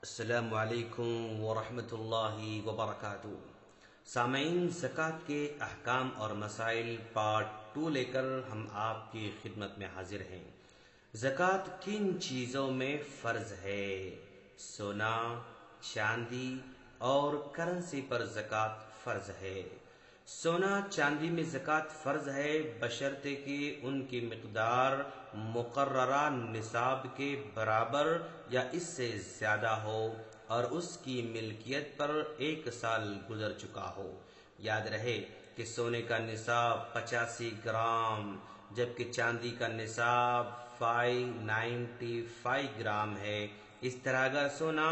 السلام علیکم ورحمۃ اللہ وبرکاتہ۔ سامعین، زکوٰۃ کے احکام اور مسائل پارٹ 2 لے کر ہم آپ کی خدمت میں حاضر ہیں۔ زکوٰۃ کن چیزوں میں فرض ہے؟ سونا، چاندی اور کرنسی پر زکوٰۃ فرض ہے۔ سونا چاندی میں زکوٰۃ فرض ہے بشرطے کہ ان کی مقدار مقررہ نصاب کے برابر یا اس سے زیادہ ہو اور اس کی ملکیت پر 1 سال گزر چکا ہو۔ یاد رہے کہ سونے کا نصاب 85 گرام جبکہ چاندی کا نصاب 595 گرام ہے۔ اس طرح اگر سونا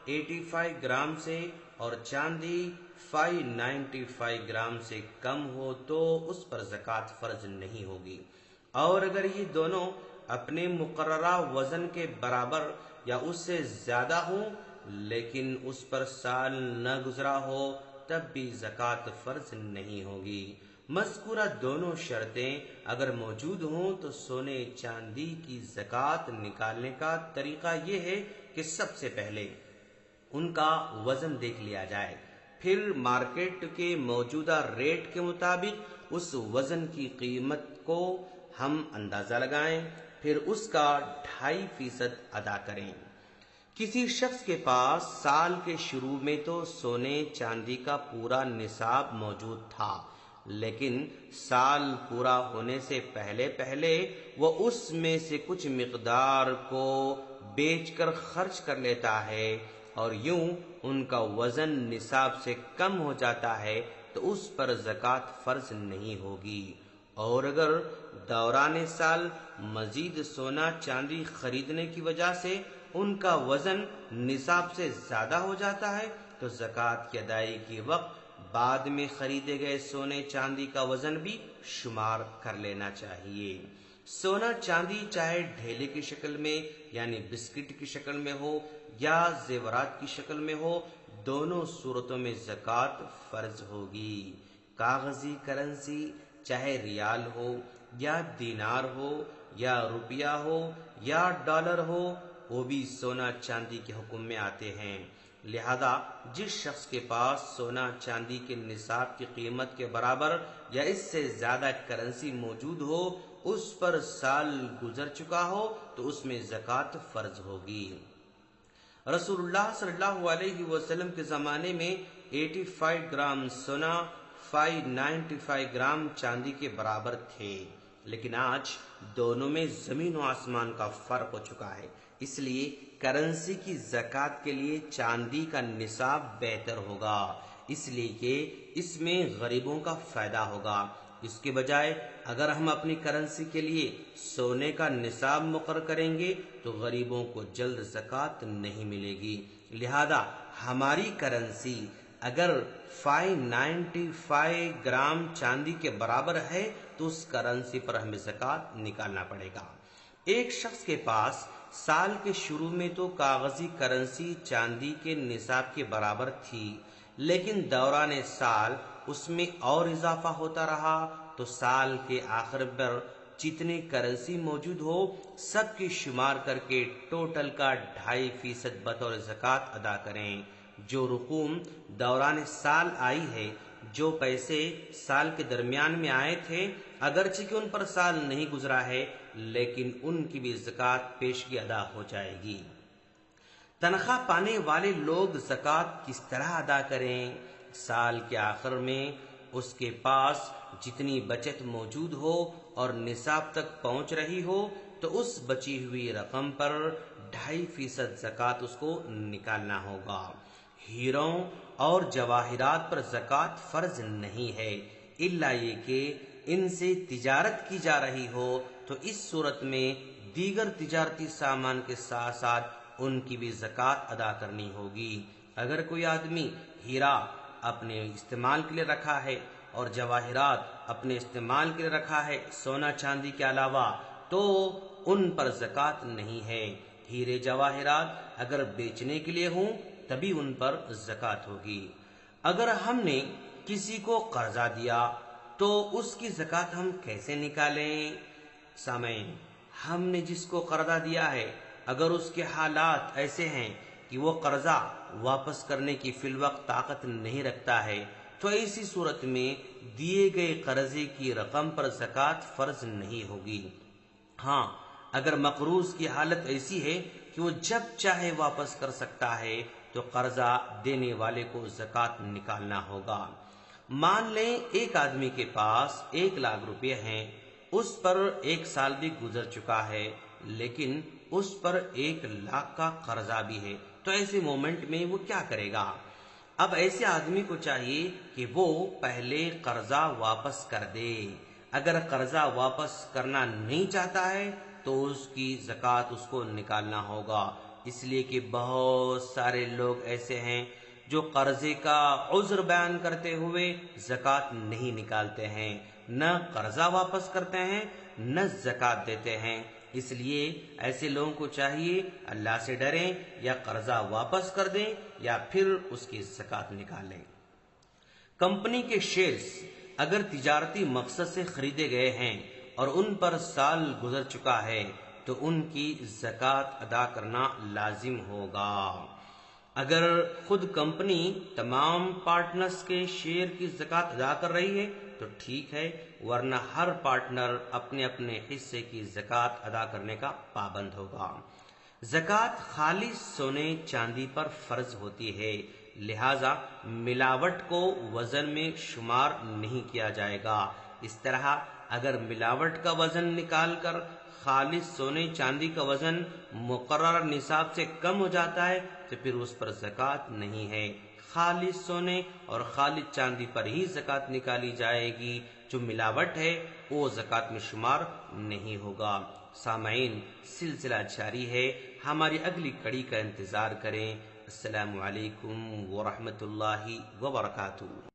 85 گرام سے اور چاندی 595 گرام سے کم ہو تو اس پر زکوٰۃ فرض نہیں ہوگی، اور اگر یہ دونوں اپنے مقررہ وزن کے برابر یا اس سے زیادہ ہوں لیکن اس پر سال نہ گزرا ہو تب بھی زکوٰۃ فرض نہیں ہوگی۔ مذکورہ دونوں شرطیں اگر موجود ہوں تو سونے چاندی کی زکوٰۃ نکالنے کا طریقہ یہ ہے کہ سب سے پہلے ان کا وزن دیکھ لیا جائے، پھر مارکیٹ کے موجودہ ریٹ کے مطابق اس وزن کی قیمت کو ہم اندازہ لگائیں، پھر اس کا 2.5% ادا کریں۔ کسی شخص کے پاس سال کے شروع میں تو سونے چاندی کا پورا نصاب موجود تھا، لیکن سال پورا ہونے سے پہلے وہ اس میں سے کچھ مقدار کو بیچ کر خرچ کر لیتا ہے اور یوں ان کا وزن نصاب سے کم ہو جاتا ہے تو اس پر زکوٰۃ فرض نہیں ہوگی۔ اور اگر دوران سال مزید سونا چاندی خریدنے کی وجہ سے ان کا وزن نصاب سے زیادہ ہو جاتا ہے تو زکوٰۃ کی ادائیگی کے وقت بعد میں خریدے گئے سونے چاندی کا وزن بھی شمار کر لینا چاہیے۔ سونا چاندی چاہے ڈھیلے کی شکل میں یعنی بسکٹ کی شکل میں ہو یا زیورات کی شکل میں ہو، دونوں صورتوں میں زکوٰۃ فرض ہوگی۔ کاغذی کرنسی چاہے ریال ہو یا دینار ہو یا روپیہ ہو یا ڈالر ہو، وہ بھی سونا چاندی کے حکم میں آتے ہیں۔ لہذا جس شخص کے پاس سونا چاندی کے نصاب کی قیمت کے برابر یا اس سے زیادہ کرنسی موجود ہو، اس پر سال گزر چکا ہو تو اس میں زکوٰۃ فرض ہوگی۔ رسول اللہ صلی اللہ علیہ وسلم کے زمانے میں 85 گرام سونا 595 گرام چاندی کے برابر تھے، لیکن آج دونوں میں زمین و آسمان کا فرق ہو چکا ہے۔ اس لیے کرنسی کی زکوٰۃ کے لیے چاندی کا نصاب بہتر ہوگا، اس لیے کہ اس میں غریبوں کا فائدہ ہوگا۔ اس کے بجائے اگر ہم اپنی کرنسی کے لیے سونے کا نصاب مقرر کریں گے تو غریبوں کو جلد زکوٰۃ نہیں ملے گی۔ لہذا ہماری کرنسی اگر 595 گرام چاندی کے برابر ہے تو اس کرنسی پر ہمیں زکوٰۃ نکالنا پڑے گا۔ ایک شخص کے پاس سال کے شروع میں تو کاغذی کرنسی چاندی کے نصاب کے برابر تھی، لیکن دوران سال اس میں اور اضافہ ہوتا رہا تو سال کے آخر پر جتنی کرنسی موجود ہو سب کی شمار کر کے ٹوٹل کا 2.5% بطور زکوٰۃ ادا کریں۔ جو رقوم دوران سال آئی ہے، جو پیسے سال کے درمیان میں آئے تھے، اگرچہ کہ ان پر سال نہیں گزرا ہے لیکن ان کی بھی زکوٰۃ پیشگی ادا ہو جائے گی۔ تنخواہ پانے والے لوگ زکوٰۃ کس طرح ادا کریں؟ سال کے آخر میں اس کے پاس جتنی بچت موجود ہو اور نصاب تک پہنچ رہی ہو تو اس بچی ہوئی رقم پر 2.5% زکوٰۃ اس کو نکالنا ہوگا۔ ہیروں اور جواہرات پر زکوٰۃ فرض نہیں ہے، الا یہ کہ ان سے تجارت کی جا رہی ہو تو اس صورت میں دیگر تجارتی سامان کے ساتھ ساتھ ان کی بھی زکوٰۃ ادا کرنی ہوگی۔ اگر کوئی آدمی ہیرا اپنے استعمال کے لیے رکھا ہے اور جواہرات اپنے استعمال کے لیے رکھا ہے سونا چاندی کے علاوہ، تو ان پر زکوٰۃ نہیں ہے۔ ہیرے جواہرات اگر بیچنے کے لیے ہوں تبھی ان پر زکوٰۃ ہوگی۔ اگر ہم نے کسی کو قرضہ دیا تو اس کی زکوٰۃ ہم کیسے نکالیں؟ سامعین، ہم نے جس کو قرضہ دیا ہے اگر اس کے حالات ایسے ہیں کہ وہ قرضہ واپس کرنے کی فی الوقت طاقت نہیں رکھتا ہے تو ایسی صورت میں دیے گئے قرضے کی رقم پر زکوٰۃ فرض نہیں ہوگی۔ ہاں، اگر مقروض کی حالت ایسی ہے کہ وہ جب چاہے واپس کر سکتا ہے تو قرضہ دینے والے کو زکوٰۃ نکالنا ہوگا۔ مان لیں ایک آدمی کے پاس 1,00,000 روپے ہیں، اس پر 1 سال بھی گزر چکا ہے لیکن اس پر 1,00,000 کا قرضہ بھی ہے، تو ایسے مومنٹ میں وہ کیا کرے گا؟ اب ایسے آدمی کو چاہیے کہ وہ پہلے قرضہ واپس کر دے۔ اگر قرضہ واپس کرنا نہیں چاہتا ہے تو اس کی زکوٰۃ اس کو نکالنا ہوگا، اس لیے کہ بہت سارے لوگ ایسے ہیں جو قرضے کا عذر بیان کرتے ہوئے زکوٰۃ نہیں نکالتے ہیں، نہ قرضہ واپس کرتے ہیں نہ زکوٰۃ دیتے ہیں۔ اس لیے ایسے لوگوں کو چاہیے اللہ سے ڈریں، یا قرضہ واپس کر دیں یا پھر اس کی زکوٰۃ نکالیں۔ کمپنی کے شیئرز اگر تجارتی مقصد سے خریدے گئے ہیں اور ان پر سال گزر چکا ہے تو ان کی زکوٰۃ ادا کرنا لازم ہوگا۔ اگر خود کمپنی تمام پارٹنرز کے شیئر کی زکوٰۃ ادا کر رہی ہے تو ٹھیک ہے، ورنہ ہر پارٹنر اپنے اپنے حصے کی زکوٰۃ ادا کرنے کا پابند ہوگا۔ زکوٰۃ خالص سونے چاندی پر فرض ہوتی ہے، لہذا ملاوٹ کو وزن میں شمار نہیں کیا جائے گا۔ اس طرح اگر ملاوٹ کا وزن نکال کر خالص سونے چاندی کا وزن مقررہ نصاب سے کم ہو جاتا ہے تو پھر اس پر زکوٰۃ نہیں ہے، خالص سونے اور خالص چاندی پر ہی زکوٰۃ نکالی جائے گی، جو ملاوٹ ہے وہ زکوٰۃ میں شمار نہیں ہوگا۔ سامعین، سلسلہ جاری ہے، ہماری اگلی کڑی کا انتظار کریں۔ السلام علیکم ورحمۃ اللہ وبرکاتہ۔